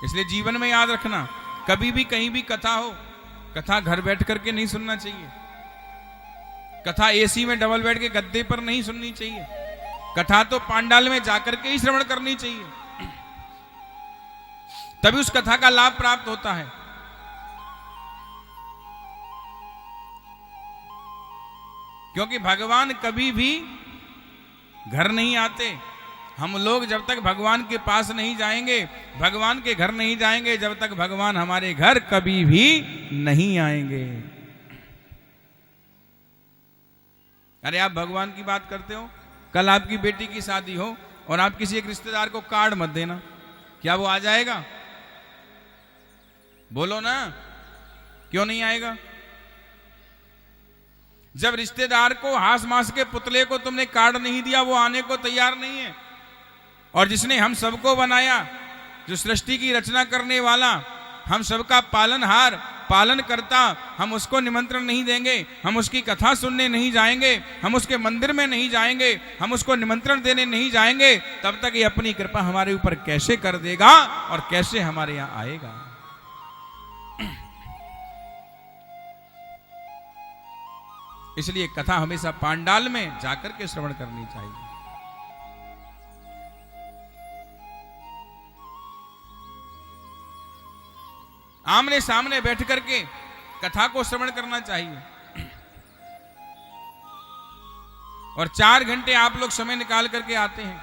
इसलिए जीवन में याद रखना, कभी भी कहीं भी कथा हो, कथा घर बैठ करके नहीं सुनना चाहिए, कथा एसी में डबल बेड के गद्दे पर नहीं सुननी चाहिए, कथा तो पांडाल में जाकर के ही श्रवण करनी चाहिए, तभी उस कथा का लाभ प्राप्त होता है। क्योंकि भगवान कभी भी घर नहीं आते। हम लोग जब तक भगवान के पास नहीं जाएंगे, भगवान के घर नहीं जाएंगे, जब तक भगवान हमारे घर कभी भी नहीं आएंगे। अरे आप भगवान की बात करते हो, कल आपकी बेटी की शादी हो और आप किसी एक रिश्तेदार को कार्ड मत देना, क्या वो आ जाएगा? बोलो ना, क्यों नहीं आएगा? जब रिश्तेदार को, हास मास के पुतले को तुमने कार्ड नहीं दिया, वो आने को तैयार नहीं है। और जिसने हम सबको बनाया, जो सृष्टि की रचना करने वाला, हम सबका पालनहार, पालन करता, हम उसको निमंत्रण नहीं देंगे, हम उसकी कथा सुनने नहीं जाएंगे, हम उसके मंदिर में नहीं जाएंगे, हम उसको निमंत्रण देने नहीं जाएंगे, तब तक ये अपनी कृपा हमारे ऊपर कैसे कर देगा और कैसे हमारे यहां आएगा? इसलिए कथा हमेशा पांडाल में जाकर के श्रवण करनी चाहिए। आमने सामने बैठ करके कथा को श्रवण करना चाहिए। और 4 घंटे आप लोग समय निकाल करके आते हैं,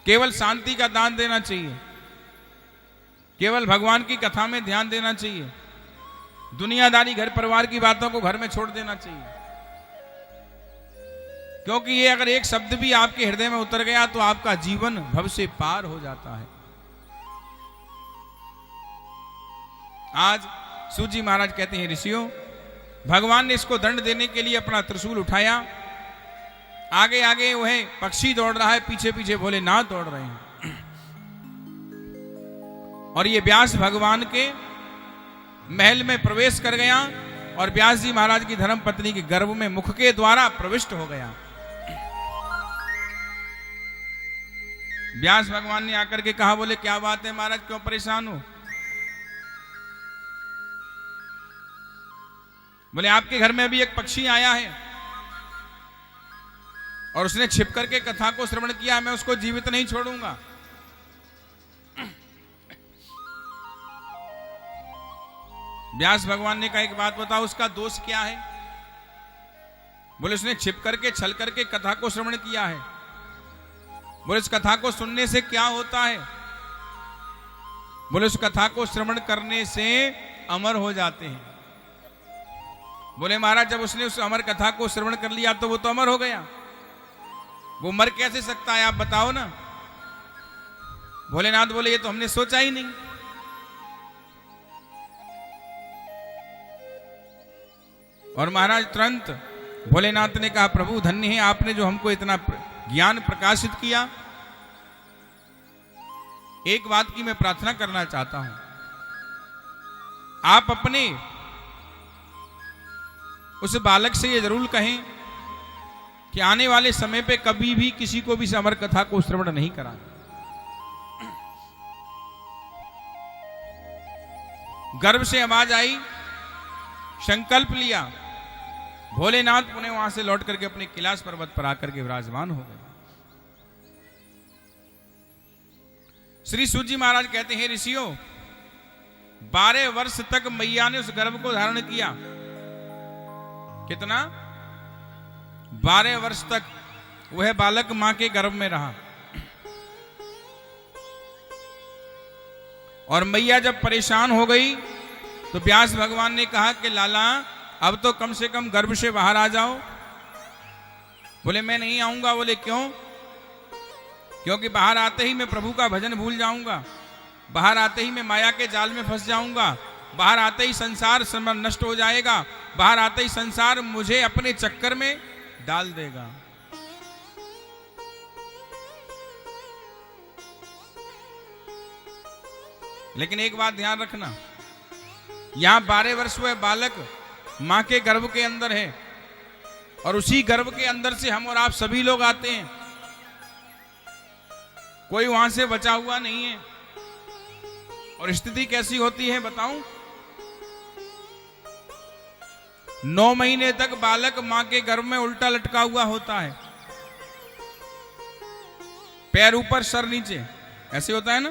केवल शांति का दान देना चाहिए, केवल भगवान की कथा में ध्यान देना चाहिए, दुनियादारी घर परिवार की बातों को घर में छोड़ देना चाहिए। क्योंकि ये अगर एक शब्द भी आपके हृदय में उतर गया तो आपका जीवन भव से पार हो जाता है। आज सूजी महाराज कहते हैं, ऋषियों, भगवान ने इसको दंड देने के लिए अपना त्रिशूल उठाया, आगे आगे वह पक्षी दौड़ रहा है, पीछे पीछे भोलेनाथ दौड़ रहे हैं, और ये व्यास भगवान के महल में प्रवेश कर गया और व्यास जी महाराज की धर्म पत्नी के गर्भ में मुख के द्वारा प्रविष्ट हो गया। व्यास भगवान ने आकर के कहा, बोले क्या बात है महाराज, क्यों परेशान हो? बोले आपके घर में अभी एक पक्षी आया है और उसने छिप करके कथा को श्रवण किया, मैं उसको जीवित नहीं छोड़ूंगा। व्यास भगवान ने कहा, एक बात बताओ, उसका दोष क्या है? बोले उसने छिप करके, छल करके कथा को श्रवण किया है। बोले उस कथा को सुनने से क्या होता है? बोले उस कथा को श्रवण करने से अमर हो जाते हैं। बोले महाराज, जब उसने उस अमर कथा को श्रवण कर लिया तो वो तो अमर हो गया, वो मर कैसे सकता है, आप बताओ ना। भोलेनाथ बोले, ये तो हमने सोचा ही नहीं। और महाराज तुरंत भोलेनाथ ने कहा, प्रभु धन्य है आपने जो हमको इतना ज्ञान प्रकाशित किया। एक बात की मैं प्रार्थना करना चाहता हूं, आप अपने उस बालक से ये जरूर कहें कि आने वाले समय पे कभी भी किसी को भी अमर कथा को श्रवण नहीं कराएं। गर्भ से आवाज आई, संकल्प लिया, भोलेनाथ पुणे वहां से लौट करके अपने कैलाश पर्वत पर आकर के विराजमान हो गए। श्री सूजी महाराज कहते हैं, ऋषियों, 12 वर्ष तक मैया ने उस गर्भ को धारण किया। कितना? 12 वर्ष तक वह बालक मां के गर्भ में रहा। और मैया जब परेशान हो गई तो व्यास भगवान ने कहा कि लाला, अब तो कम से कम गर्भ से बाहर आ जाओ। बोले मैं नहीं आऊंगा। बोले क्यों? क्योंकि बाहर आते ही मैं प्रभु का भजन भूल जाऊंगा, बाहर आते ही मैं माया के जाल में फंस जाऊंगा, बाहर आते ही संसार नष्ट हो जाएगा, बाहर आते ही संसार मुझे अपने चक्कर में डाल देगा। लेकिन एक बात ध्यान रखना, यहां 12 वर्ष हुए बालक मां के गर्भ के अंदर है और उसी गर्भ के अंदर से हम और आप सभी लोग आते हैं। कोई वहां से बचा हुआ नहीं है। और स्थिति कैसी होती है बताऊं? 9 महीने तक बालक मां के गर्भ में उल्टा लटका हुआ होता है, पैर ऊपर सर नीचे, ऐसे होता है ना।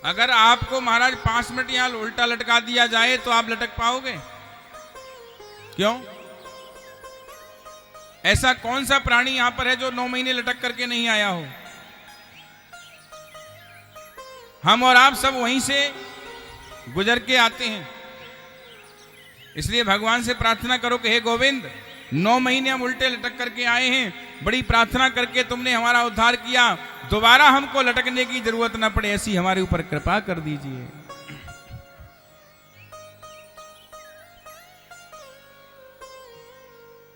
अगर आपको महाराज 5 मिनट यहां उल्टा लटका दिया जाए तो आप लटक पाओगे? क्यों? ऐसा कौन सा प्राणी यहां पर है जो 9 महीने लटक करके नहीं आया हो? हम और आप सब वहीं से गुजर के आते हैं। इसलिए भगवान से प्रार्थना करो कि हे गोविंद, 9 महीने हम उल्टे लटक करके आए हैं, बड़ी प्रार्थना करके तुमने हमारा उद्धार किया, दोबारा हमको लटकने की जरूरत न पड़े, ऐसी हमारे ऊपर कृपा कर दीजिए।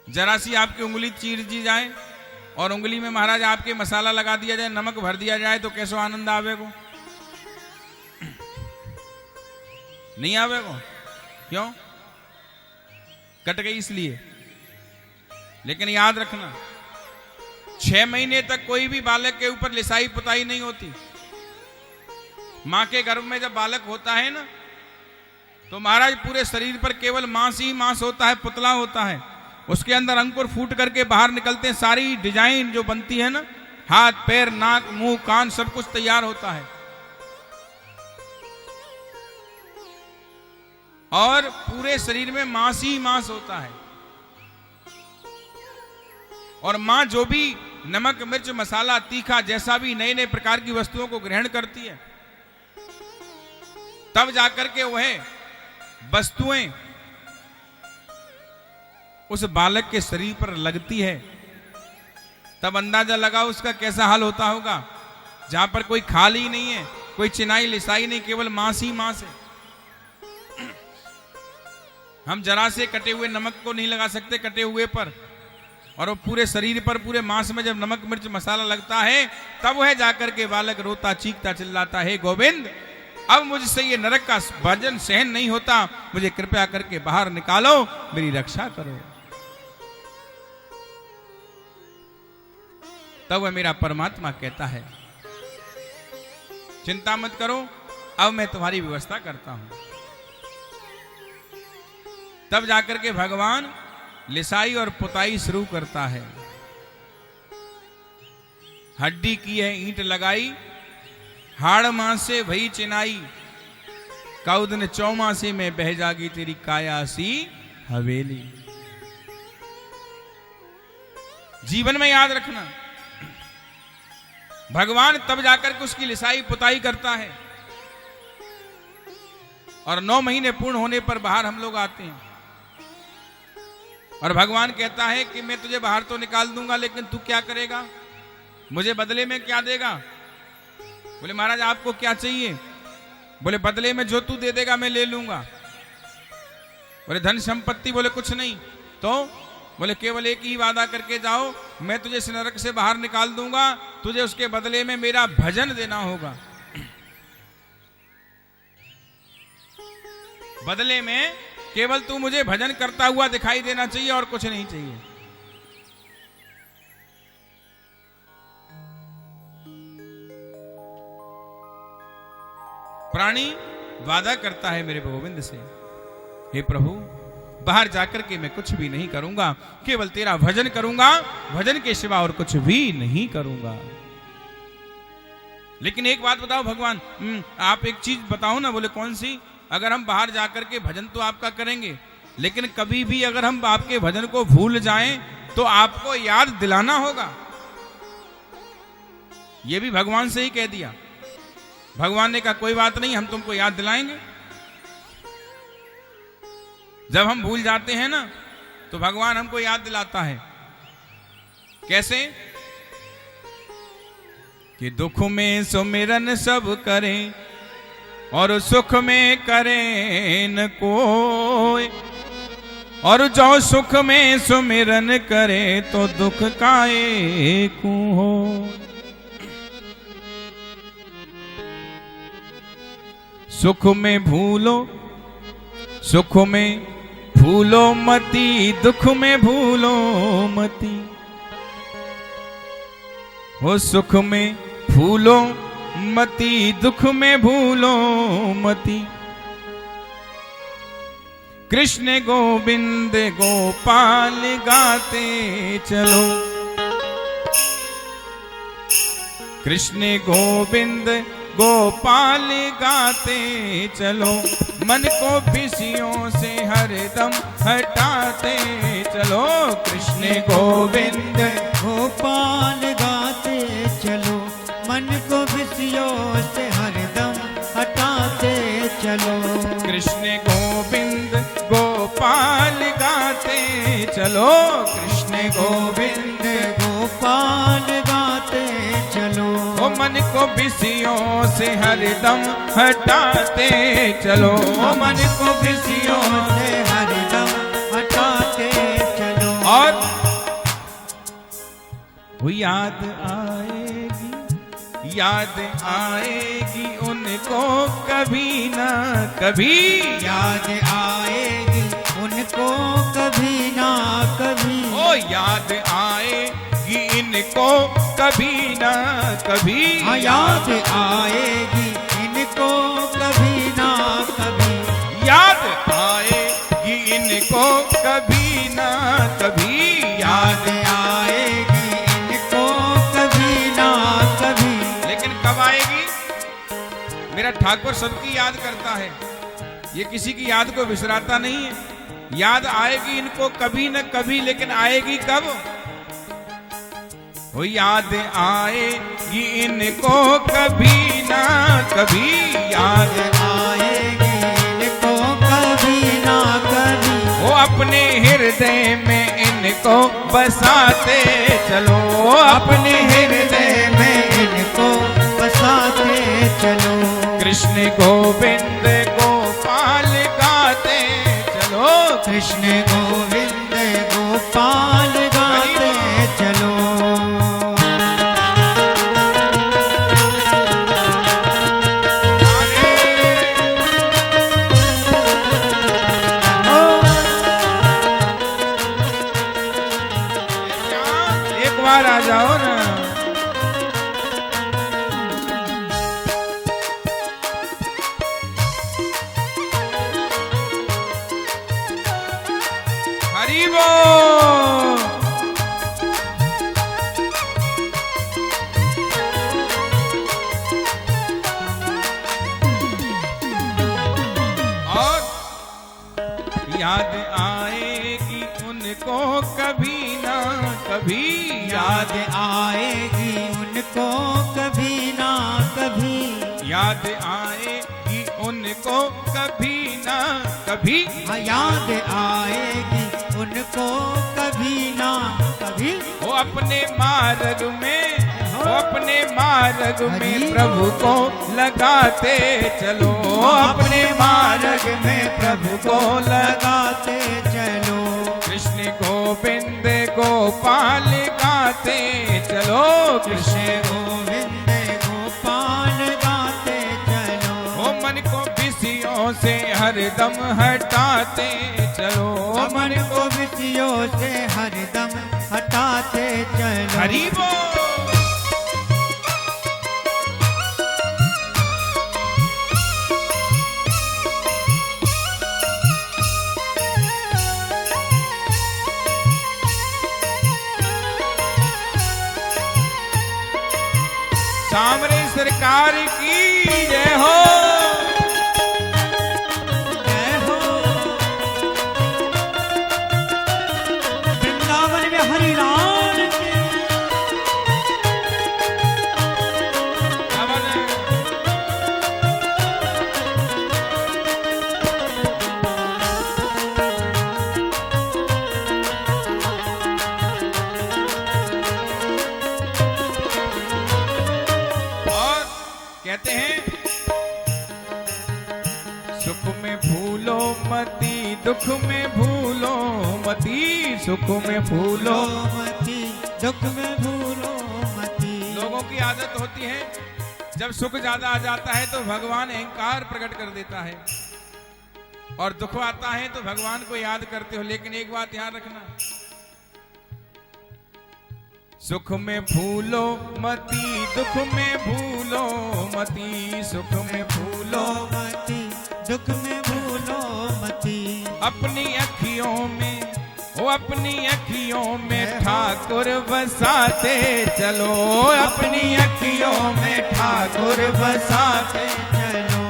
जरा सी आपकी उंगली चीर दी जाए और उंगली में महाराज आपके मसाला लगा दिया जाए, नमक भर दिया जाए, तो कैसो आनंद आवेगो? नहीं आवेगो? क्यों? कट गई इसलिए। लेकिन याद रखना, 6 महीने तक कोई भी बालक के ऊपर लिसाई पुताई नहीं होती। मां के गर्भ में जब बालक होता है ना, तो महाराज पूरे शरीर पर केवल मांस ही मांस होता है, पुतला होता है। उसके अंदर अंकुर फूट करके बाहर निकलते हैं, सारी डिजाइन जो बनती है ना, हाथ पैर नाक मुंह कान सब कुछ तैयार होता है। और पूरे शरीर में मांस ही मांस होता है। और मां जो भी नमक मिर्च मसाला तीखा जैसा भी नए नए प्रकार की वस्तुओं को ग्रहण करती है, तब जाकर के वह वस्तुएं उस बालक के शरीर पर लगती है। तब अंदाजा लगाओ उसका कैसा हाल होता होगा। जहां पर कोई खाल ही नहीं है, कोई चिनाई लिसाई नहीं, केवल मांस ही मांस है। हम जरा से कटे हुए नमक को नहीं लगा सकते कटे हुए पर, और वो पूरे शरीर पर पूरे मांस में जब नमक मिर्च मसाला लगता है, तब वह जाकर के बालक रोता चीखता चिल्लाता है, गोविंद अब मुझसे ये नरक का भजन सहन नहीं होता, मुझे कृपया करके बाहर निकालो, मेरी रक्षा करो। तब वह मेरा परमात्मा कहता है, चिंता मत करो, अब मैं तुम्हारी व्यवस्था करता हूं। तब जाकर के भगवान लिसाई और पुताई शुरू करता है। हड्डी की है ईंट लगाई, हाड़ मासे भई चिनाई, कौदन चौमासे में बह जागी तेरी काया सी हवेली। जीवन में याद रखना, भगवान तब जाकर के उसकी लिसाई पुताई करता है, और 9 महीने पूर्ण होने पर बाहर हम लोग आते हैं। और भगवान कहता है कि मैं तुझे बाहर तो निकाल दूंगा, लेकिन तू क्या करेगा, मुझे बदले में क्या देगा? बोले महाराज आपको क्या चाहिए? बोले बदले में जो तू दे देगा मैं ले लूंगा। बोले धन संपत्ति? बोले कुछ नहीं। तो बोले केवल एक ही वादा करके जाओ, मैं तुझे इस नरक से बाहर निकाल दूंगा, तुझे उसके बदले में मेरा भजन देना होगा। बदले में केवल तू मुझे भजन करता हुआ दिखाई देना चाहिए और कुछ नहीं चाहिए। प्राणी वादा करता है मेरे गोविंद से, हे प्रभु बाहर जाकर के मैं कुछ भी नहीं करूंगा, केवल तेरा भजन करूंगा, भजन के सिवा और कुछ भी नहीं करूंगा। लेकिन एक बात बताओ भगवान, आप एक चीज बताओ ना। बोले कौन सी? अगर हम बाहर जाकर के भजन तो आपका करेंगे, लेकिन कभी भी अगर हम आपके भजन को भूल जाएं तो आपको याद दिलाना होगा। यह भी भगवान से ही कह दिया। भगवान ने कहा कोई बात नहीं, हम तुमको याद दिलाएंगे। जब हम भूल जाते हैं ना, तो भगवान हमको याद दिलाता है। कैसे? कि दुख में सुमिरन सब करें और सुख में करें न कोई, और जो सुख में सुमिरन करे तो दुख काहे को हो। सुख में भूलो, सुख में भूलो मती, दुख में भूलो मती। हो सुख में भूलो मती दुख में भूलो मती। कृष्ण गोविंद गोपाल गाते चलो, कृष्ण गोविंद गोपाल गाते चलो, मन को विषयों से हरदम हटाते चलो। कृष्ण गोविंद गोपाल गाते चलो, मन को विषयों से हरदम हटाते चलो। कृष्ण गोविंद गोपाल गाते चलो, कृष्ण गोविंद गोपाल गाते चलो, ओ मन को विषयों से हरदम हटाते चलो, ओ मन को विषयों से हरदम हटाते चलो। और वो याद आएगी उनको कभी ना कभी, याद आएगी उनको कभी ना कभी। ओ याद आएगी इनको कभी ना कभी, हाँ याद आएगी इनको कभी ना कभी, याद आएगी इनको कभी ना कभी, याद आएगी इनको कभी ना कभी। लेकिन कब आएगी? मेरा ठाकुर सबकी याद करता है, ये किसी की याद को बिसराता नहीं है। याद आएगी इनको कभी न कभी, लेकिन आएगी कब? वो याद आएगी इनको कभी ना कभी, याद आएगी इनको कभी ना कभी। वो अपने हृदय में इनको बसाते चलो, अपने हृदय में इनको बसाते चलो। कृष्ण गोविंद गोपाल गाते चलो, कृष्ण गोविंद गोपाल गाते चलो। एक बार आ जाओ ना। हरि बोल। और याद आएगी उनको कभी ना कभी, याद आएगी उनको कभी ना कभी, याद आएगी उनको कभी ना कभी, हाँ याद आएगी उनको कभी ना कभी। वो अपने मार्ग में, वो अपने मार्ग में प्रभु को लगाते चलो, अपने मार्ग में प्रभु को लगाते चलो। कृष्ण गोविंद गोपाल गाते चलो, कृष्ण गोविंद गोपाल गाते चलो। वो मन को विषयों से हरदम हटाते चलो, मन को विषयों से हरदम हटाते चलो। हरि बोल। सामने सरकार की जय हो, जय हो। वृंदावन में हरि लाल की। और कहते हैं सुख में भूलो मती, दुख में भूलो मती, सुख में भूलो मती, दुख में भूलो मती। लोगों की आदत होती है जब सुख ज्यादा आ जाता है तो भगवान अहंकार प्रकट कर देता है, और दुख आता है तो भगवान को याद करते हो। लेकिन एक बात ध्यान रखना, सुख में भूलो मती, दुख में भूलो मती, सुख में फूलो मती, दुख में भूलो मती। अपनी अखियों में, वो अपनी अखियों में ठाकुर बसाते चलो, अपनी अखियों में ठाकुर बसाते चलो,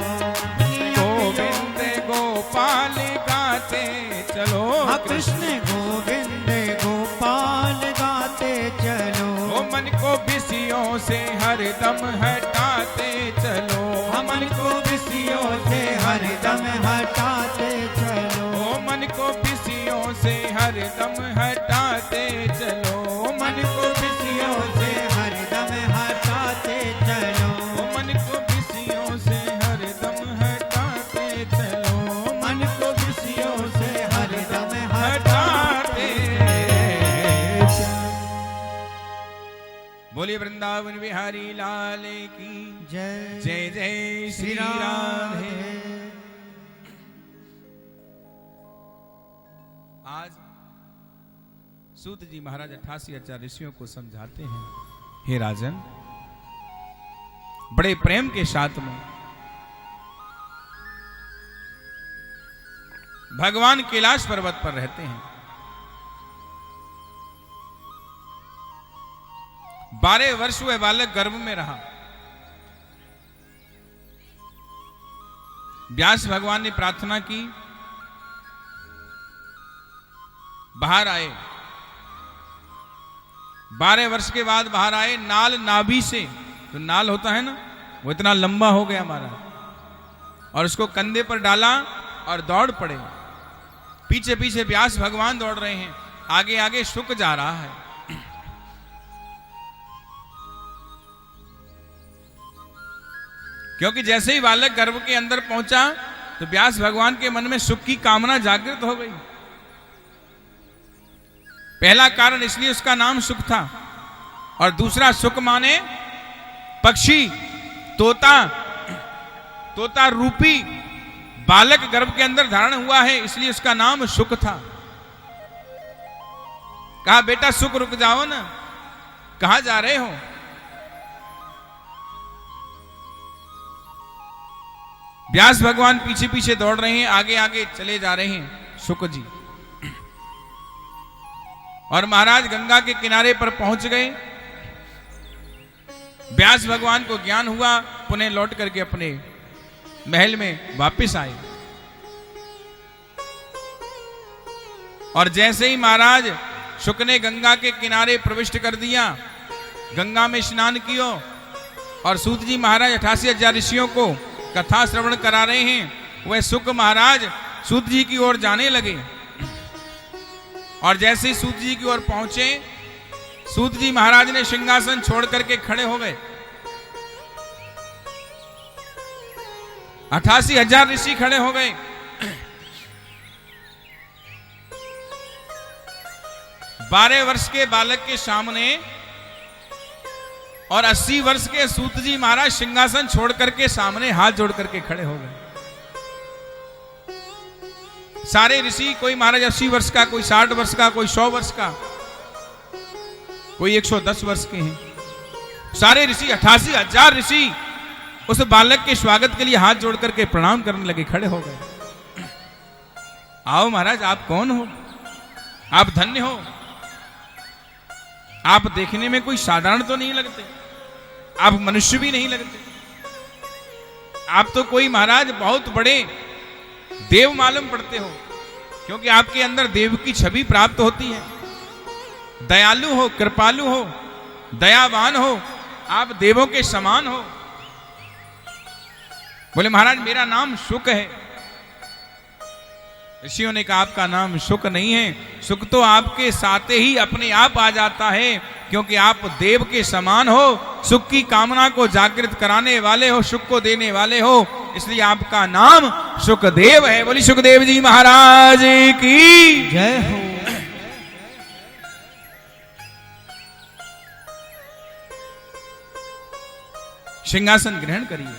गोविंद गोपाल गाते चलो, कृष्ण गोविंद गोपाल गाते चलो। ओ मन को विषयों से हरदम हटाते चलो, मन को विषयों से हरदम हटाते चलो, ओ मन को विषयों से हरदम हटाते चलो, मन को विषयों से हरदम हटाते चलो, मन को विषयों से हरदम हटाते चलो, मन को विषयों से हरदम हटाते चलो। बोलिए वृंदावन बिहारी लाल की जय। जय जय श्री राधे। आज सूत जी महाराज 88 हजार ऋषियों को समझाते हैं, हे राजन, बड़े प्रेम के साथ में भगवान कैलाश पर्वत पर रहते हैं। 12 वर्ष वह बालक गर्भ में रहा। व्यास भगवान ने प्रार्थना की, बाहर आए। 12 वर्ष के बाद बाहर आए। नाल नाभि से, जो नाल होता है ना, वो इतना लंबा हो गया हमारा, और उसको कंधे पर डाला और दौड़ पड़े। पीछे पीछे व्यास भगवान दौड़ रहे हैं, आगे आगे शुक जा रहा है। क्योंकि जैसे ही बालक गर्भ के अंदर पहुंचा तो व्यास भगवान के मन में सुख की कामना जागृत हो गई। पहला कारण इसलिए उसका नाम सुख था, और दूसरा सुख माने पक्षी, तोता, तोता रूपी बालक गर्भ के अंदर धारण हुआ है, इसलिए उसका नाम सुख था। कहा, बेटा सुख रुक जाओ ना, कहां जा रहे हो? व्यास भगवान पीछे पीछे दौड़ रहे हैं, आगे आगे चले जा रहे हैं शुक जी। और महाराज गंगा के किनारे पर पहुंच गए। व्यास भगवान को ज्ञान हुआ, पुनः लौट करके अपने महल में वापस आए। और जैसे ही महाराज शुक ने गंगा के किनारे प्रविष्ट कर दिया, गंगा में स्नान कियो, और सूत जी महाराज 88 हजार ऋषियों को कथा श्रवण करा रहे हैं, वह शुक महाराज सूत जी की ओर जाने लगे। और जैसे ही सूत जी की ओर पहुंचे, सूत जी महाराज ने सिंहासन छोड़ करके खड़े हो गए। 88 हजार ऋषि खड़े हो गए। बारह वर्ष के बालक के सामने और 80 वर्ष के सूत जी महाराज सिंहासन छोड़ करके सामने हाथ जोड़ करके खड़े हो गए। सारे ऋषि, कोई महाराज 80 वर्ष का, कोई 60 वर्ष का, कोई 100 वर्ष का, कोई 110 वर्ष के हैं। सारे ऋषि 88 हजार ऋषि उस बालक के स्वागत के लिए हाथ जोड़ करके प्रणाम करने लगे, खड़े हो गए। आओ महाराज, आप कौन हो? आप धन्य हो। आप देखने में कोई साधारण तो नहीं लगते, आप मनुष्य भी नहीं लगते, आप तो कोई महाराज बहुत बड़े देव मालूम पड़ते हो, क्योंकि आपके अंदर देव की छवि प्राप्त होती है। दयालु हो, कृपालु हो, दयावान हो, आप देवों के समान हो। बोले महाराज मेरा नाम शुक है। ऋषियों ने कहा आपका नाम शुक नहीं है, शुक तो आपके साथ ही अपने आप आ जाता है, क्योंकि आप देव के समान हो, सुख की कामना को जागृत कराने वाले हो, सुख को देने वाले हो, इसलिए आपका नाम सुखदेव है। बोली सुखदेव जी महाराज की जय हो। सिंहासन ग्रहण करिए।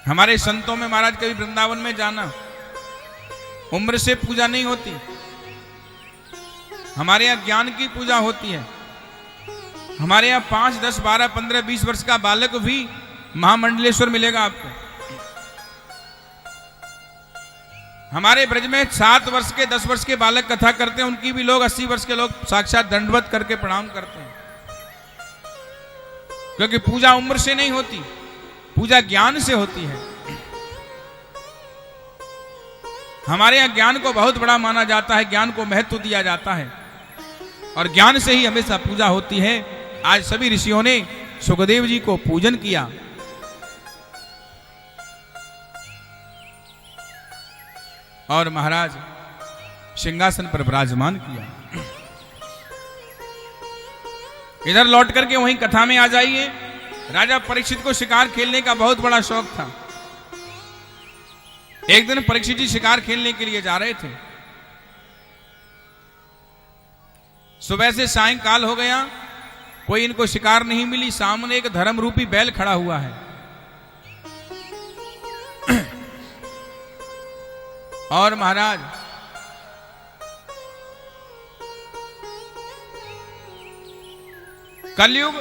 हमारे संतों में महाराज कभी वृंदावन में जाना, उम्र से पूजा नहीं होती, हमारे यहां ज्ञान की पूजा होती है। हमारे यहाँ 5, 10, 12, 15, 20 वर्ष का बालक भी महामंडलेश्वर मिलेगा आपको। हमारे ब्रज में 7 वर्ष के 10 वर्ष के बालक कथा करते हैं, उनकी भी लोग 80 वर्ष के लोग साक्षात दंडवत करके प्रणाम करते हैं, क्योंकि पूजा उम्र से नहीं होती, पूजा ज्ञान से होती है। हमारे यहाँ ज्ञान को बहुत बड़ा माना जाता है, ज्ञान को महत्व दिया जाता है और ज्ञान से ही हमेशा पूजा होती है। आज सभी ऋषियों ने सुखदेव जी को पूजन किया। और महाराज सिंहासन पर विराजमान किया। इधर लौट करके वहीं कथा में आ जाइए। राजा परीक्षित को शिकार खेलने का बहुत बड़ा शौक था। एक दिन परीक्षित जी शिकार खेलने के लिए जा रहे थे। सुबह से सायंकाल हो गया, कोई इनको शिकार नहीं मिली। सामने एक धर्म रूपी बैल खड़ा हुआ है और महाराज कलयुग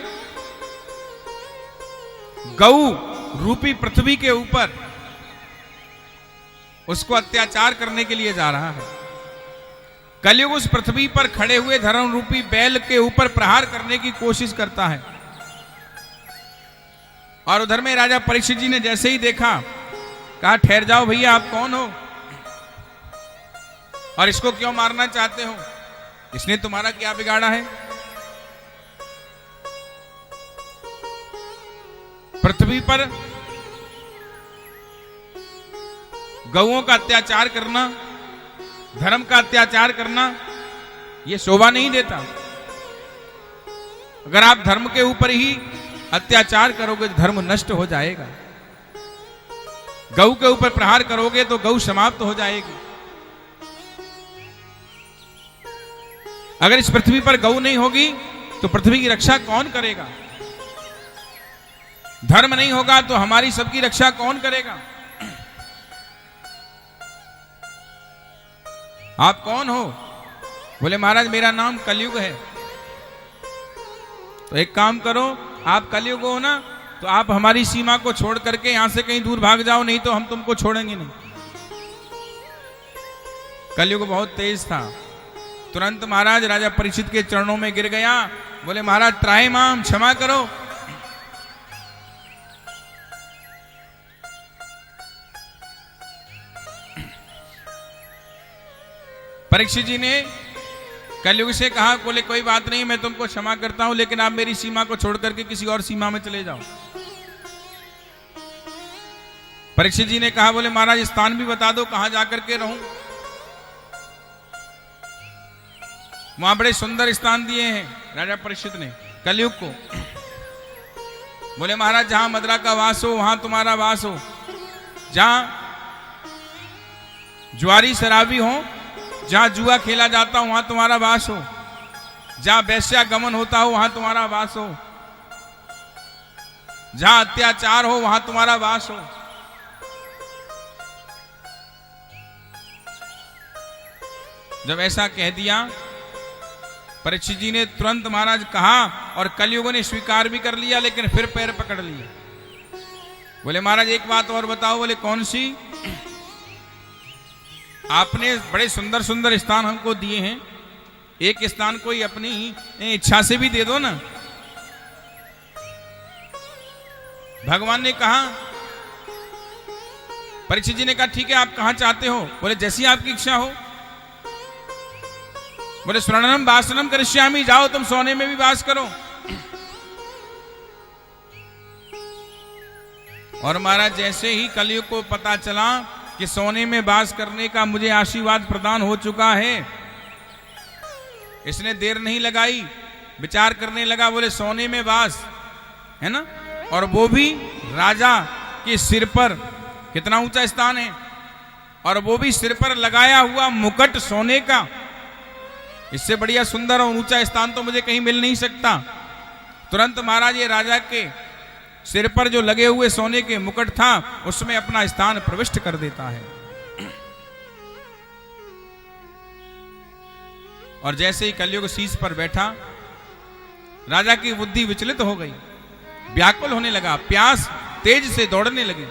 गौ रूपी पृथ्वी के ऊपर उसको अत्याचार करने के लिए जा रहा है। कलयुग उस पृथ्वी पर खड़े हुए धर्म रूपी बैल के ऊपर प्रहार करने की कोशिश करता है। और उधर में राजा परीक्षित जी ने जैसे ही देखा, कहा ठहर जाओ भैया, आप कौन हो और इसको क्यों मारना चाहते हो? इसने तुम्हारा क्या बिगाड़ा है? पृथ्वी पर गौओं का अत्याचार करना, धर्म का अत्याचार करना, यह शोभा नहीं देता। अगर आप धर्म के ऊपर ही अत्याचार करोगे तो धर्म नष्ट हो जाएगा। गौ के ऊपर प्रहार करोगे तो गौ समाप्त हो जाएगी। अगर इस पृथ्वी पर गौ नहीं होगी तो पृथ्वी की रक्षा कौन करेगा? धर्म नहीं होगा तो हमारी सबकी रक्षा कौन करेगा? आप कौन हो? बोले महाराज मेरा नाम कलयुग है। तो एक काम करो, आप कलयुग हो ना, तो आप हमारी सीमा को छोड़ करके यहां से कहीं दूर भाग जाओ, नहीं तो हम तुमको छोड़ेंगे नहीं। कलयुग बहुत तेज था। तुरंत महाराज राजा परीक्षित के चरणों में गिर गया। बोले महाराज त्राहिमाम, क्षमा करो। परीक्षित जी ने कलयुग से कहा, बोले कोई बात नहीं, मैं तुमको क्षमा करता हूं, लेकिन आप मेरी सीमा को छोड़ करके किसी और सीमा में चले जाओ। परीक्षित जी ने कहा, बोले महाराज स्थान भी बता दो, कहां जाकर के रहूं। वहां बड़े सुंदर स्थान दिए हैं राजा परीक्षित ने कलयुग को। बोले महाराज जहां मदरा का वास हो वहां तुम्हारा वास हो, जहां जुआरी शराबी हो, जहां जुआ खेला जाता हो वहां तुम्हारा वास हो, जहां वैश्यागमन होता हो वहां तुम्हारा वास हो, जहां अत्याचार हो वहां तुम्हारा वास हो। जब ऐसा कह दिया, परीक्षित जी ने तुरंत महाराज कहा और कलयुग ने स्वीकार भी कर लिया, लेकिन फिर पैर पकड़ लिए। बोले महाराज एक बात और बताओ। बोले कौन सी? आपने बड़े सुंदर सुंदर स्थान हमको दिए हैं, एक स्थान कोई अपनी इच्छा से भी दे दो ना। भगवान ने कहा, परीक्षित जी ने कहा ठीक है, आप कहां चाहते हो? बोले जैसी आपकी इच्छा हो। बोले स्वर्णम वासनम करिष्यामि, जाओ तुम सोने में भी वास करो। और महाराज जैसे ही कलयुग को पता चला कि सोने में वास करने का मुझे आशीर्वाद प्रदान हो चुका है, इसने देर नहीं लगाई, विचार करने लगा। बोले सोने में वास है ना, और वो भी राजा के सिर पर, कितना ऊंचा स्थान है, और वो भी सिर पर लगाया हुआ मुकुट सोने का। इससे बढ़िया सुंदर और ऊंचा स्थान तो मुझे कहीं मिल नहीं सकता। तुरंत महाराज ये राजा के सिर पर जो लगे हुए सोने के मुकुट था उसमें अपना स्थान प्रविष्ट कर देता है। और जैसे ही कलयुग शीश पर बैठा, राजा की बुद्धि विचलित हो गई, व्याकुल होने लगा, प्यास तेज से दौड़ने लगी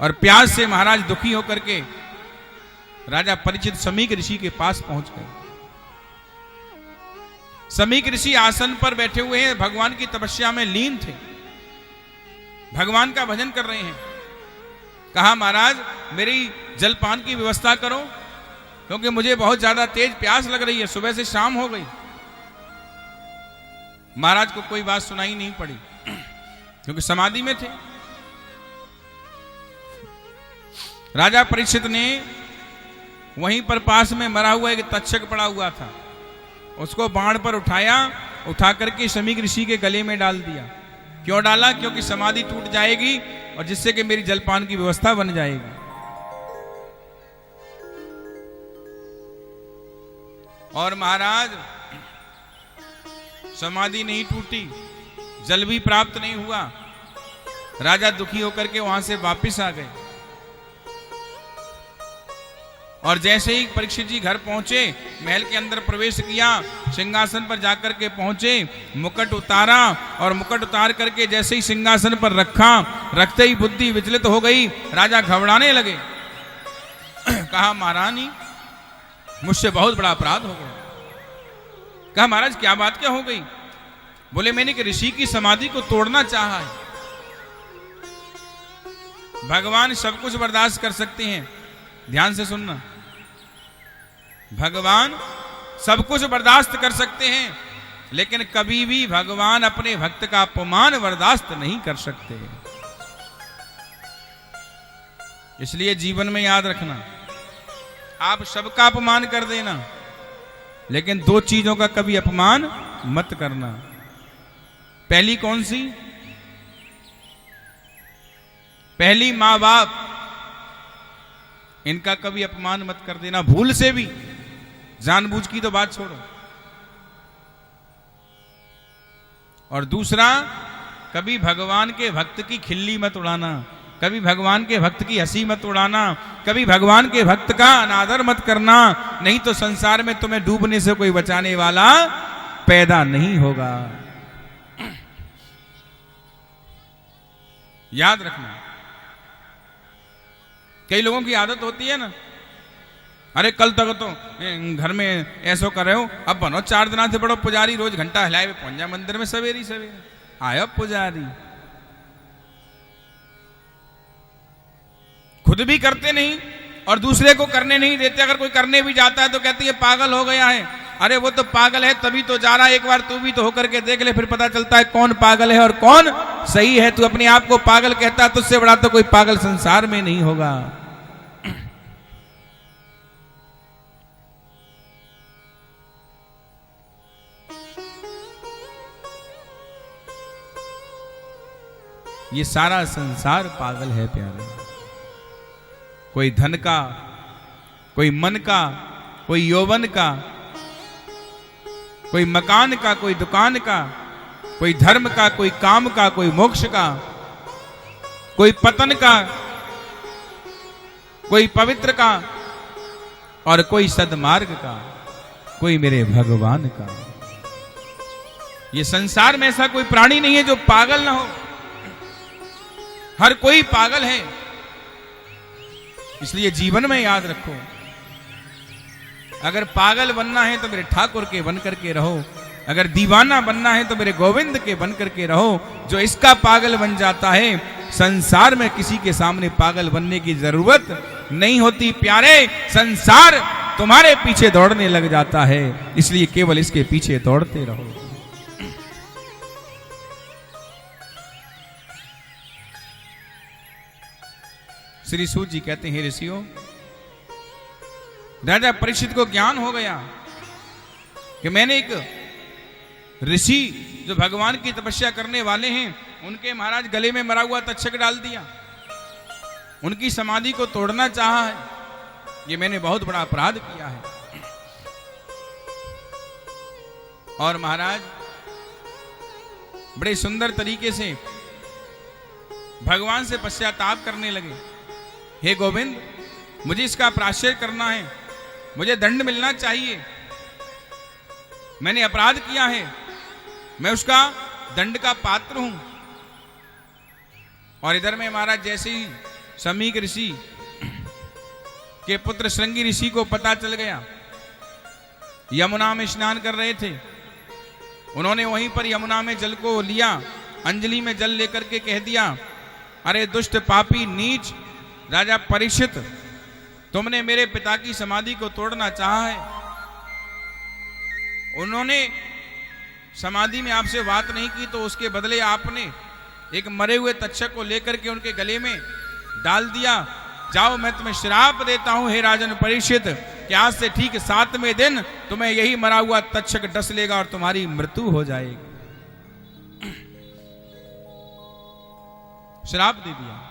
और प्यास से महाराज दुखी होकर के राजा परीक्षित समीक ऋषि के पास पहुंच गए। समीक ऋषि आसन पर बैठे हुए हैं, भगवान की तपस्या में लीन थे, भगवान का भजन कर रहे हैं। कहा महाराज मेरी जलपान की व्यवस्था करो, क्योंकि मुझे बहुत ज्यादा तेज प्यास लग रही है, सुबह से शाम हो गई। महाराज को कोई बात सुनाई नहीं पड़ी, क्योंकि समाधि में थे। राजा परीक्षित ने वहीं पर पास में मरा हुआ एक तक्षक पड़ा हुआ था, उसको बाण पर उठाया, उठा करके समीक ऋषि के गले में डाल दिया। क्यों डाला? क्योंकि समाधि टूट जाएगी और जिससे कि मेरी जलपान की व्यवस्था बन जाएगी। और महाराज समाधि नहीं टूटी, जल भी प्राप्त नहीं हुआ। राजा दुखी होकर के वहां से वापस आ गए और जैसे ही परीक्षित जी घर पहुंचे, महल के अंदर प्रवेश किया, सिंहासन पर जाकर के पहुंचे, मुकुट उतारा और मुकुट उतार करके जैसे ही सिंहासन पर रखा, रखते ही बुद्धि विचलित हो गई, राजा घबराने लगे। कहा महारानी मुझसे बहुत बड़ा अपराध हो गया। कहा महाराज क्या बात क्या हो गई? बोले मैंने कि ऋषि की समाधि को तोड़ना चाहा है। भगवान सब कुछ बर्दाश्त कर सकते हैं, ध्यान से सुनना, भगवान सब कुछ बर्दाश्त कर सकते हैं, लेकिन कभी भी भगवान अपने भक्त का अपमान बर्दाश्त नहीं कर सकते। इसलिए जीवन में याद रखना, आप सबका अपमान कर देना, लेकिन दो चीजों का कभी अपमान मत करना। पहली कौन सी? पहली मां बाप, इनका कभी अपमान मत कर देना, भूल से भी, जानबूझ की तो बात छोड़ो। और दूसरा, कभी भगवान के भक्त की खिल्ली मत उड़ाना, कभी भगवान के भक्त की हंसी मत उड़ाना, कभी भगवान के भक्त का अनादर मत करना, नहीं तो संसार में तुम्हें डूबने से कोई बचाने वाला पैदा नहीं होगा। याद रखना। कई लोगों की आदत होती है ना, अरे कल तक तो घर में ऐसो कर रहे हो, अब बनो 4 दिन से बड़ो पुजारी, रोज घंटा हिलाए पहुंच जा मंदिर में सवेरी सवेरे, आयो पुजारी। खुद भी करते नहीं और दूसरे को करने नहीं देते। अगर कोई करने भी जाता है तो कहते हैं पागल हो गया है। अरे वो तो पागल है तभी तो जा रहा है, एक बार तू भी तो होकर के देख ले, फिर पता चलता है कौन पागल है और कौन सही है। तू अपने आप को पागल कहता है, तुझसे बड़ा तो कोई पागल संसार में नहीं होगा। ये सारा संसार पागल है प्यारे। कोई धन का, कोई मन का, कोई यौवन का, कोई मकान का, कोई दुकान का, कोई धर्म का, कोई काम का, कोई मोक्ष का, कोई पतन का, कोई पवित्र का और कोई सद्मार्ग का, कोई मेरे भगवान का। ये संसार में ऐसा कोई प्राणी नहीं है जो पागल ना हो, हर कोई पागल है। इसलिए जीवन में याद रखो, अगर पागल बनना है तो मेरे ठाकुर के बन करके रहो, अगर दीवाना बनना है तो मेरे गोविंद के बन करके रहो। जो इसका पागल बन जाता है, संसार में किसी के सामने पागल बनने की जरूरत नहीं होती प्यारे। संसार तुम्हारे पीछे दौड़ने लग जाता है, इसलिए केवल इसके पीछे दौड़ते रहो। श्री सूत जी कहते हैं, ऋषियों, राजा परीक्षित को ज्ञान हो गया कि मैंने एक ऋषि जो भगवान की तपस्या करने वाले हैं, उनके महाराज गले में मरा हुआ तक्षक डाल दिया, उनकी समाधि को तोड़ना चाहा है। ये मैंने बहुत बड़ा अपराध किया है। और महाराज बड़े सुंदर तरीके से भगवान से पश्चाताप करने लगे, हे गोविंद, मुझे इसका प्रायश्चित करना है, मुझे दंड मिलना चाहिए, मैंने अपराध किया है, मैं उसका दंड का पात्र हूं। और इधर में महाराज जैसे ही समीक ऋषि के पुत्र श्रृंगी ऋषि को पता चल गया, यमुना में स्नान कर रहे थे, उन्होंने वहीं पर यमुना में जल को लिया, अंजलि में जल लेकर के कह दिया, अरे दुष्ट पापी नीच राजा परीक्षित, तुमने मेरे पिता की समाधि को तोड़ना चाहा है। उन्होंने समाधि में आपसे बात नहीं की, तो उसके बदले आपने एक मरे हुए तक्षक को लेकर के उनके गले में डाल दिया। जाओ, मैं तुम्हें श्राप देता हूं हे राजन परीक्षित, कि आज से ठीक 7वें दिन तुम्हें यही मरा हुआ तक्षक डस लेगा और तुम्हारी मृत्यु हो जाएगी। श्राप दे दिया।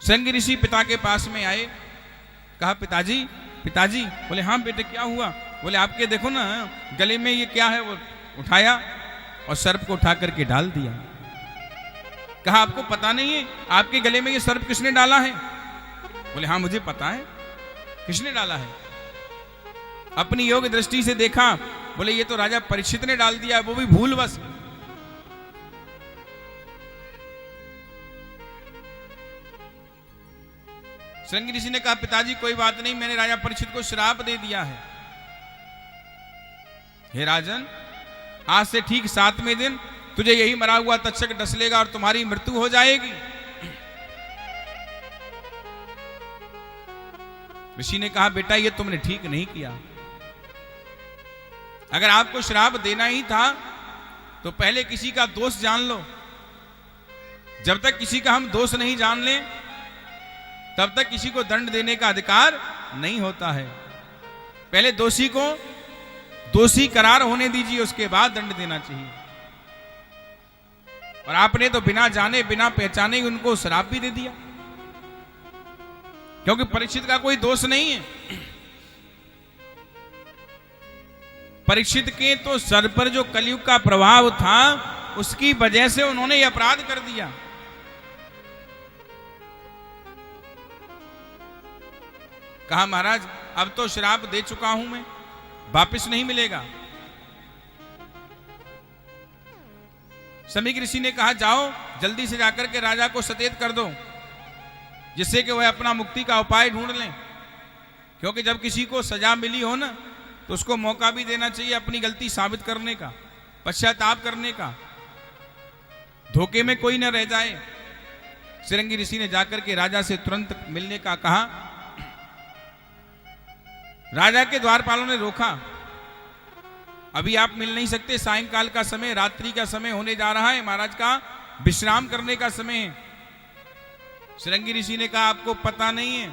श्रृंगी ऋषि पिता के पास में आए, कहा पिताजी पिताजी। बोले हाँ बेटे क्या हुआ? बोले आपके देखो ना गले में ये क्या है। वो उठाया और सर्प को उठा करके डाल दिया। कहा आपको पता नहीं है आपके गले में ये सर्प किसने डाला है? बोले हाँ मुझे पता है। किसने डाला है? अपनी योग दृष्टि से देखा। बोले ये तो राजा परीक्षित ने डाल दिया, वो भी भूलवश। श्रृंगी ऋषि ने कहा पिताजी कोई बात नहीं, मैंने राजा परीक्षित को श्राप दे दिया है। हे राजन, आज से ठीक 7वें दिन तुझे यही मरा हुआ तक्षक डस लेगा और तुम्हारी मृत्यु हो जाएगी। ऋषि ने कहा बेटा ये तुमने ठीक नहीं किया। अगर आपको श्राप देना ही था तो पहले किसी का दोष जान लो। जब तक किसी का हम दोष नहीं जान लें तब तक किसी को दंड देने का अधिकार नहीं होता है। पहले दोषी को दोषी करार होने दीजिए, उसके बाद दंड देना चाहिए। और आपने तो बिना जाने बिना पहचाने ही उनको श्राप भी दे दिया, क्योंकि परीक्षित का कोई दोष नहीं है। परीक्षित के तो सर पर जो कलयुग का प्रभाव था उसकी वजह से उन्होंने यह अपराध कर दिया। कहा महाराज अब तो श्राप दे चुका हूं मैं, वापिस नहीं मिलेगा। समीक ऋषि ने कहा जाओ जल्दी से जाकर के राजा को सचेत कर दो, जिससे कि वह अपना मुक्ति का उपाय ढूंढ लें। क्योंकि जब किसी को सजा मिली हो ना तो उसको मौका भी देना चाहिए अपनी गलती साबित करने का, पश्चाताप करने का, धोखे में कोई न रह जाए। श्रृंगी ऋषि ने जाकर के राजा से तुरंत मिलने का कहा। राजा के द्वारपालों ने रोका, अभी आप मिल नहीं सकते, सायंकाल का समय, रात्रि का समय होने जा रहा है, महाराज का विश्राम करने का समय है। श्रृंगी ऋषि ने कहा आपको पता नहीं है,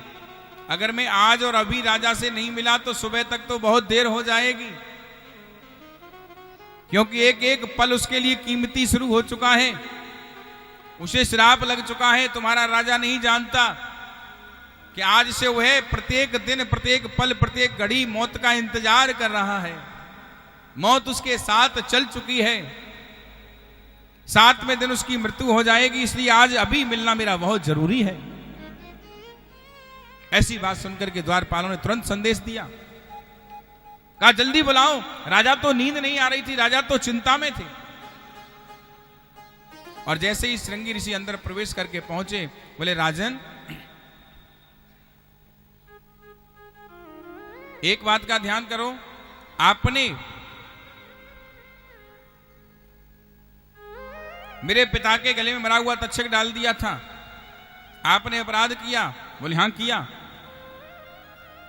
अगर मैं आज और अभी राजा से नहीं मिला तो सुबह तक तो बहुत देर हो जाएगी, क्योंकि एक एक पल उसके लिए कीमती शुरू हो चुका है, उसे श्राप लग चुका है। तुम्हारा राजा नहीं जानता कि आज से वह प्रत्येक दिन, प्रत्येक पल, प्रत्येक घड़ी मौत का इंतजार कर रहा है। मौत उसके साथ चल चुकी है, 7वें दिन उसकी मृत्यु हो जाएगी, इसलिए आज अभी मिलना मेरा बहुत जरूरी है। ऐसी बात सुनकर के द्वारपालों ने तुरंत संदेश दिया, कहा जल्दी बुलाओ। राजा तो नींद नहीं आ रही थी, राजा तो चिंता में थे। और जैसे ही श्रृंगी ऋषि अंदर प्रवेश करके पहुंचे, बोले राजन एक बात का ध्यान करो, आपने मेरे पिता के गले में मरा हुआ तक्षक डाल दिया था, आपने अपराध किया। बोले हाँ किया।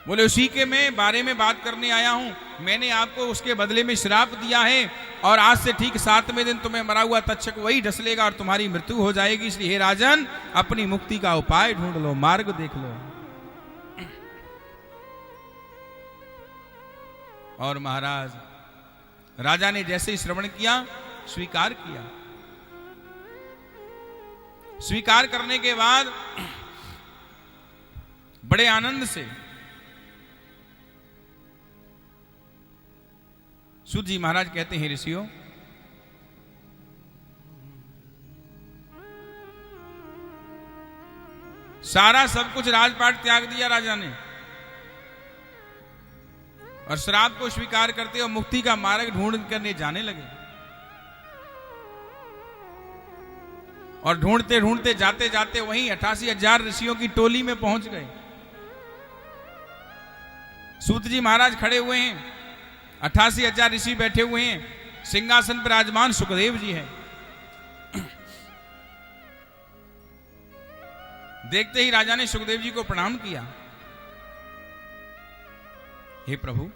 बोले उसी के मैं बारे में बात करने आया हूं, मैंने आपको उसके बदले में श्राप दिया है और आज से ठीक 7वें दिन तुम्हें मरा हुआ तक्षक वही ढस लेगा और तुम्हारी मृत्यु हो जाएगी। इसलिए हे राजन अपनी मुक्ति का उपाय ढूंढ लो, मार्ग देख लो। और महाराज राजा ने जैसे ही श्रवण किया, स्वीकार किया। स्वीकार करने के बाद बड़े आनंद से सूत जी महाराज कहते हैं ऋषियों, सारा सब कुछ राजपाट त्याग दिया राजा ने और श्राप को स्वीकार करते और मुक्ति का मार्ग ढूंढ करने जाने लगे। और ढूंढते ढूंढते जाते जाते वहीं 88,000 ऋषियों की टोली में पहुंच गए। सूत जी महाराज खड़े हुए हैं, 88,000 ऋषि बैठे हुए हैं, सिंहासन पर विराजमान सुखदेव जी हैं। देखते ही राजा ने सुखदेव जी को प्रणाम किया। हे प्रभु,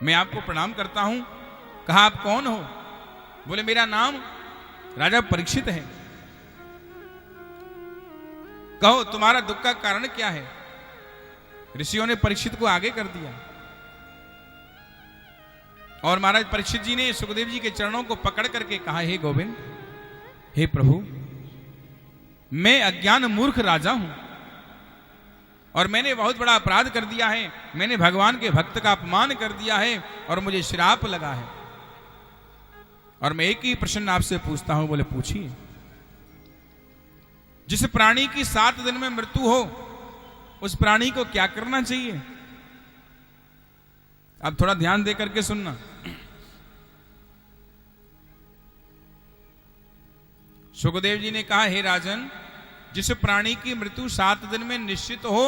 मैं आपको प्रणाम करता हूं। कहा आप कौन हो? बोले मेरा नाम राजा परीक्षित है। कहो तुम्हारा दुख का कारण क्या है? ऋषियों ने परीक्षित को आगे कर दिया और महाराज परीक्षित जी ने सुखदेव जी के चरणों को पकड़ करके कहा, हे गोविंद, हे प्रभु, मैं अज्ञान मूर्ख राजा हूं और मैंने बहुत बड़ा अपराध कर दिया है। मैंने भगवान के भक्त का अपमान कर दिया है और मुझे श्राप लगा है। और मैं एक ही प्रश्न आपसे पूछता हूं। बोले पूछिए। जिस प्राणी की 7 दिन में मृत्यु हो, उस प्राणी को क्या करना चाहिए? अब थोड़ा ध्यान दे करके सुनना। सुखदेव जी ने कहा, हे राजन, जिस प्राणी की मृत्यु 7 दिन में निश्चित हो,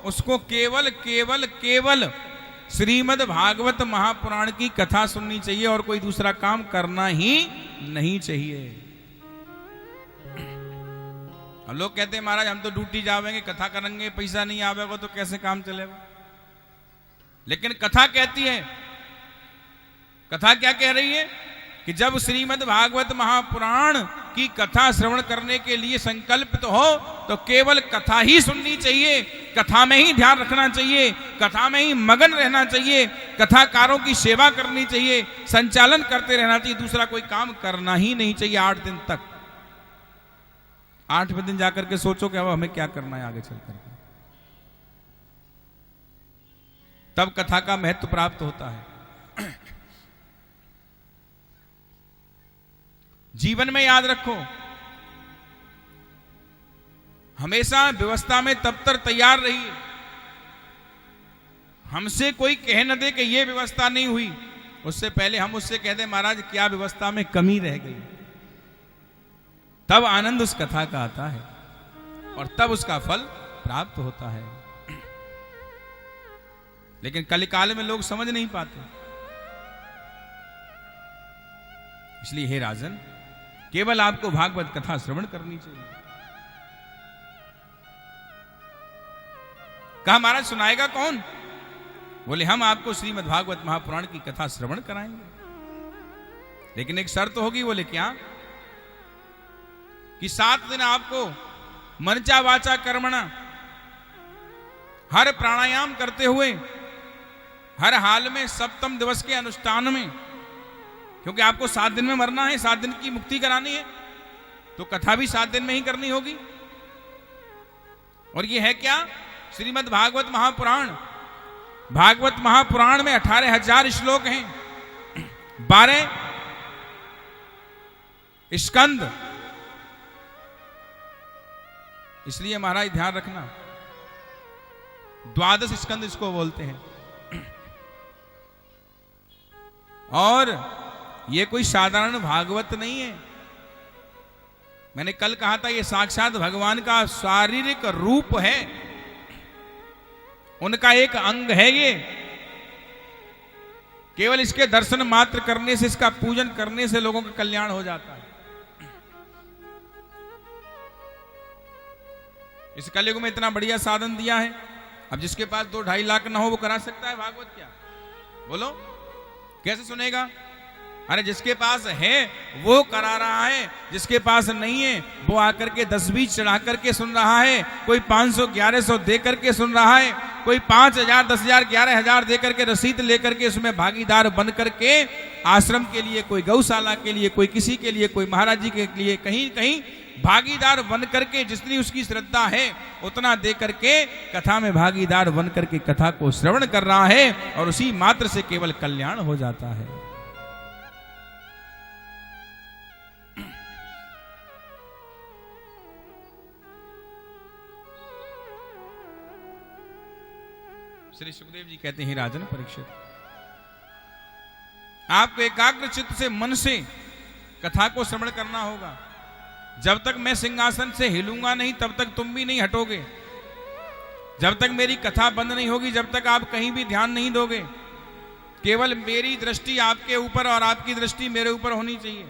उसको केवल केवल केवल श्रीमद् भागवत महापुराण की कथा सुननी चाहिए और कोई दूसरा काम करना ही नहीं चाहिए। हम लोग कहते हैं महाराज हम तो ड्यूटी जावेंगे, कथा करेंगे, पैसा नहीं आवेगा तो कैसे काम चलेगा? लेकिन कथा कहती है, कथा क्या कह रही है कि जब श्रीमद् भागवत महापुराण की कथा श्रवण करने के लिए संकल्पित हो तो केवल कथा ही सुननी चाहिए, कथा में ही ध्यान रखना चाहिए, कथा में ही मगन रहना चाहिए, कथाकारों की सेवा करनी चाहिए, संचालन करते रहना चाहिए, दूसरा कोई काम करना ही नहीं चाहिए 8 दिन तक। 8वें दिन जाकर के सोचो कि अब हमें क्या करना है आगे चल करके, तब कथा का महत्व प्राप्त होता है। जीवन में याद रखो, हमेशा व्यवस्था में तब तक तैयार रहिए। हमसे कोई कह न दे कि यह व्यवस्था नहीं हुई, उससे पहले हम उससे कह दें महाराज क्या व्यवस्था में कमी रह गई, तब आनंद उस कथा का आता है और तब उसका फल प्राप्त होता है। लेकिन कलिकाल में लोग समझ नहीं पाते। इसलिए हे राजन, केवल आपको भागवत कथा श्रवण करनी चाहिए। कहा महाराज सुनाएगा कौन? बोले हम आपको श्रीमद् भागवत महापुराण की कथा श्रवण कराएंगे, लेकिन एक शर्त होगी। बोले क्या? कि 7 दिन आपको मनचा वाचा कर्मणा, हर प्राणायाम करते हुए, हर हाल में, सप्तम दिवस के अनुष्ठान में, क्योंकि आपको 7 दिन में मरना है, 7 दिन की मुक्ति करानी है, तो कथा भी 7 दिन में ही करनी होगी। और ये है क्या? श्रीमद् भागवत महापुराण। भागवत महापुराण में 18,000 श्लोक हैं, 12 स्कंद। इसलिए महाराज ध्यान रखना, 12 स्कंद इसको बोलते हैं। और ये कोई साधारण भागवत नहीं है। मैंने कल कहा था ये साक्षात भगवान का शारीरिक रूप है, उनका एक अंग है। ये केवल इसके दर्शन मात्र करने से, इसका पूजन करने से लोगों का कल्याण हो जाता है। इस कलयुग में इतना बढ़िया साधन दिया है, अब जिसके पास 2-2.5 लाख ना हो वो करा सकता है भागवत? क्या बोलो, कैसे सुनेगा? अरे जिसके पास है वो करा रहा है, जिसके पास नहीं है वो आकर के 10-20 चढ़ा करके सुन रहा है, कोई 500-1100 दे करके सुन रहा है, कोई 5,000, 10,000, 11,000 दे करके रसीद लेकर के उसमें भागीदार बन करके आश्रम के लिए, कोई गौशाला के लिए, कोई किसी के लिए, कोई महाराज जी के लिए, कहीं कहीं भागीदार बन करके जितनी उसकी श्रद्धा है उतना दे करके कथा में भागीदार बन करके कथा को श्रवण कर रहा है और उसी मात्र से केवल कल्याण हो जाता है। श्री सुखदेव जी कहते हैं, राजन परीक्षित, आपको एकाग्र चित्त से, मन से कथा को श्रवण करना होगा। जब तक मैं सिंहासन से हिलूंगा नहीं तब तक तुम भी नहीं हटोगे। जब तक मेरी कथा बंद नहीं होगी, जब तक आप कहीं भी ध्यान नहीं दोगे। केवल मेरी दृष्टि आपके ऊपर और आपकी दृष्टि मेरे ऊपर होनी चाहिए,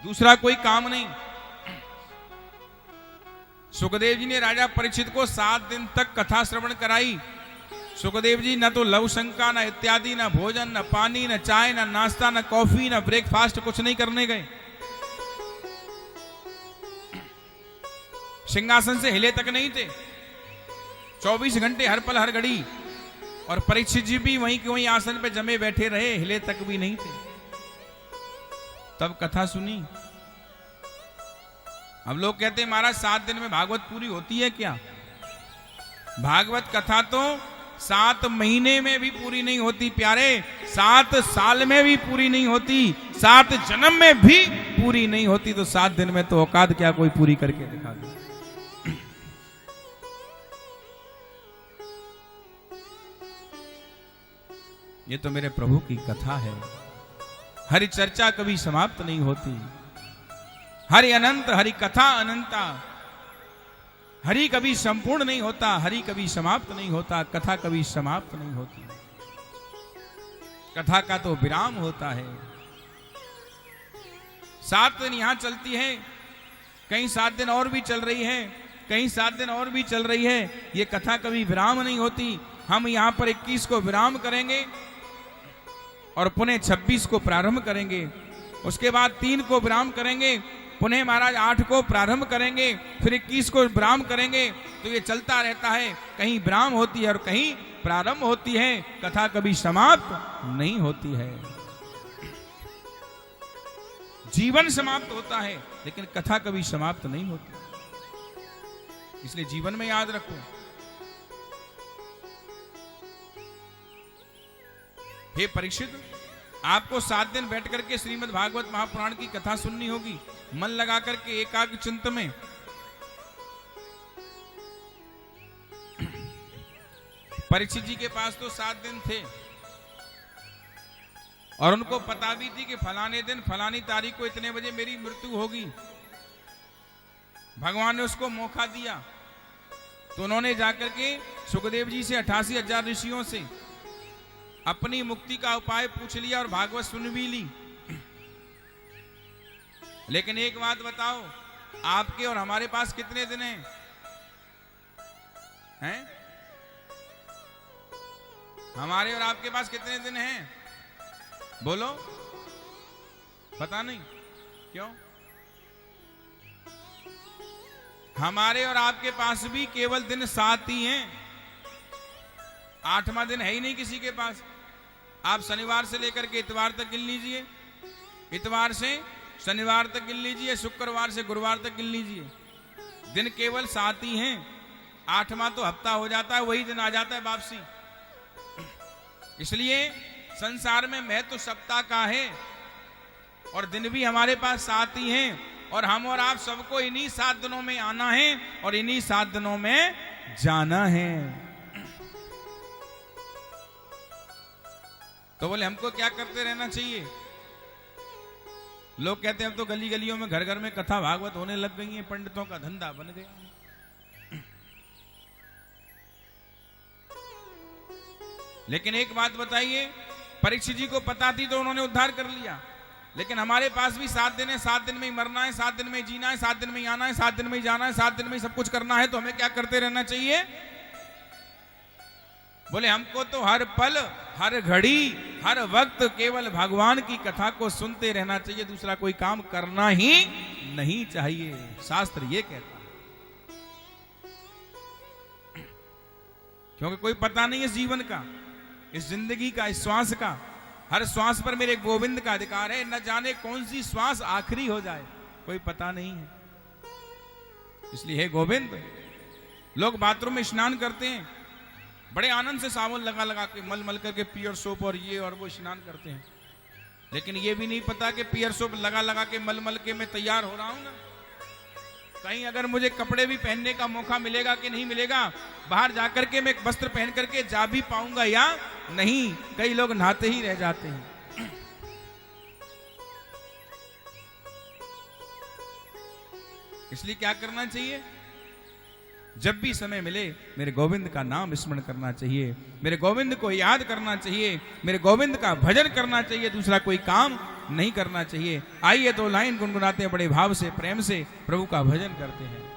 दूसरा कोई काम नहीं। सुखदेव जी ने राजा परीक्षित को 7 दिन तक कथा श्रवण कराई। सुखदेव जी न तो लव शंका, न इत्यादि, न भोजन, न पानी, न चाय, न नाश्ता, न कॉफी, न ब्रेकफास्ट, कुछ नहीं करने गए। सिंहासन से हिले तक नहीं थे। 24 घंटे हर पल हर घड़ी। और परीक्षित जी भी वहीं के वहीं आसन पे जमे बैठे रहे, हिले तक भी नहीं थे। तब कथा सुनी। हम लोग कहते हैं महाराज 7 दिन में भागवत पूरी होती है क्या? भागवत कथा तो 7 महीने में भी पूरी नहीं होती प्यारे, 7 साल में भी पूरी नहीं होती, 7 जन्म में भी पूरी नहीं होती, तो 7 दिन में तो औकात क्या कोई पूरी करके दिखा दे। ये तो मेरे प्रभु की कथा है। हरि चर्चा कभी समाप्त नहीं होती। हरि अनंत, हरि कथा अनंता। हरि कभी संपूर्ण नहीं होता, हरि कभी समाप्त नहीं होता, कथा कभी समाप्त नहीं होती। कथा का तो विराम होता है। 7 दिन यहां चलती है, कहीं 7 दिन और भी चल रही है, कहीं 7 दिन और भी चल रही है। ये कथा कभी विराम नहीं होती। हम यहां पर 21 को विराम करेंगे और पुनः 26 को प्रारंभ करेंगे। उसके बाद 3 को विराम करेंगे, पुनः महाराज 8 को प्रारंभ करेंगे, फिर 21 को विराम करेंगे। तो ये चलता रहता है, कहीं विराम होती है और कहीं प्रारंभ होती है। कथा कभी समाप्त नहीं होती है। जीवन समाप्त होता है लेकिन कथा कभी समाप्त नहीं होती। इसलिए जीवन में याद रखो। हे परीक्षित, आपको 7 दिन बैठ करके श्रीमद् भागवत महापुराण की कथा सुननी होगी, मन लगा करके एकाग्र चिंत में। परीक्षित जी के पास तो 7 दिन थे और उनको पता भी थी कि फलाने दिन फलानी तारीख को इतने बजे मेरी मृत्यु होगी। भगवान ने उसको मौका दिया तो उन्होंने जाकर के सुखदेव जी से 88,000 ऋषियों से अपनी मुक्ति का उपाय पूछ लिया और भागवत सुन भी ली। लेकिन एक बात बताओ, आपके और हमारे पास कितने दिन हैं? हमारे और आपके पास कितने दिन हैं? बोलो। पता नहीं क्यों? हमारे और आपके पास भी केवल दिन 7 ही हैं। 8वां दिन है ही नहीं किसी के पास। आप शनिवार से लेकर के इतवार तक गिन लीजिए, इतवार से शनिवार तक गिन लीजिए, शुक्रवार से गुरुवार तक गिन लीजिए। दिन केवल 7 ही हैं। 8वां तो हफ्ता हो जाता है, वही दिन आ जाता है वापसी। इसलिए संसार में महत्व सप्ताह का है और दिन भी हमारे पास 7 ही हैं और हम और आप सबको इन्हीं 7 दिनों में आना है और इन्हीं 7 दिनों में जाना है। तो बोले हमको क्या करते रहना चाहिए? लोग कहते हैं अब तो गली गलियों में घर घर में कथा भागवत होने लग गई है, पंडितों का धंधा बन गया। लेकिन एक बात बताइए, परीक्षित जी को पता थी तो उन्होंने उद्धार कर लिया। लेकिन हमारे पास भी 7 दिन है, 7 दिन में ही मरना है, 7 दिन में ही जीना है, 7 दिन में ही आना है, 7 दिन में ही जाना है, 7 दिन में ही सब कुछ करना है। तो हमें क्या करते रहना चाहिए? बोले हमको तो हर पल, हर घड़ी, हर वक्त केवल भगवान की कथा को सुनते रहना चाहिए, दूसरा कोई काम करना ही नहीं चाहिए। शास्त्र ये कहता है। क्योंकि कोई पता नहीं है जीवन का, इस जिंदगी का, इस श्वास का। हर श्वास पर मेरे गोविंद का अधिकार है। न जाने कौन सी श्वास आखिरी हो जाए, कोई पता नहीं है। इसलिए हे गोविंद, लोग बाथरूम में स्नान करते हैं, बड़े आनंद से साबुन लगा लगा के, मल मल करके पियर सोप और ये और वो स्नान करते हैं। लेकिन ये भी नहीं पता कि पियर सोप लगा लगा के, मल मल के मैं तैयार हो रहा हूं ना। कहीं अगर मुझे कपड़े भी पहनने का मौका मिलेगा कि नहीं मिलेगा, बाहर जाकर के मैं वस्त्र पहन करके जा भी पाऊंगा या नहीं। कई लोग नहाते ही रह जाते हैं। इसलिए क्या करना चाहिए, जब भी समय मिले मेरे गोविंद का नाम स्मरण करना चाहिए, मेरे गोविंद को याद करना चाहिए, मेरे गोविंद का भजन करना चाहिए, दूसरा कोई काम नहीं करना चाहिए। आइए 2 लाइन गुनगुनाते हैं बड़े भाव से, प्रेम से प्रभु का भजन करते हैं।